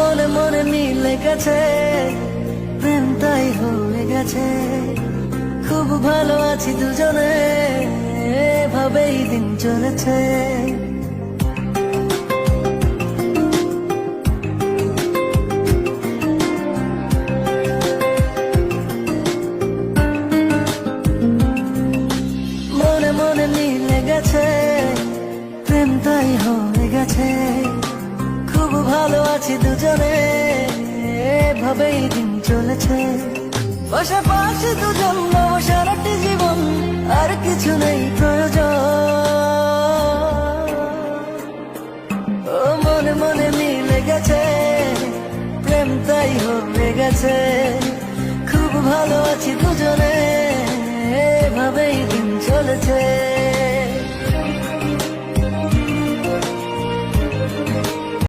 মনে মনে মিলে গেছে, প্রেম তাই হয়ে গেছে। খুব ভালো আছি দুজনে, এভাবেই দিন চলেছে। মনে মনে মিলে গেছে, প্রেম তাই হয়ে গেছে। খুব ভালো আছি দুজনে, এভাবেই দিন চলেছে। পাশাপাশি দুজন নেব সারাটি জীবন, আর কিছু নেই প্রয়োজন। ও মনে মনে মিলে গেছে, প্রেম তাই হয়ে গেছে। খুব ভালো আছি দুজনে, এভাবেই দিন চলেছে।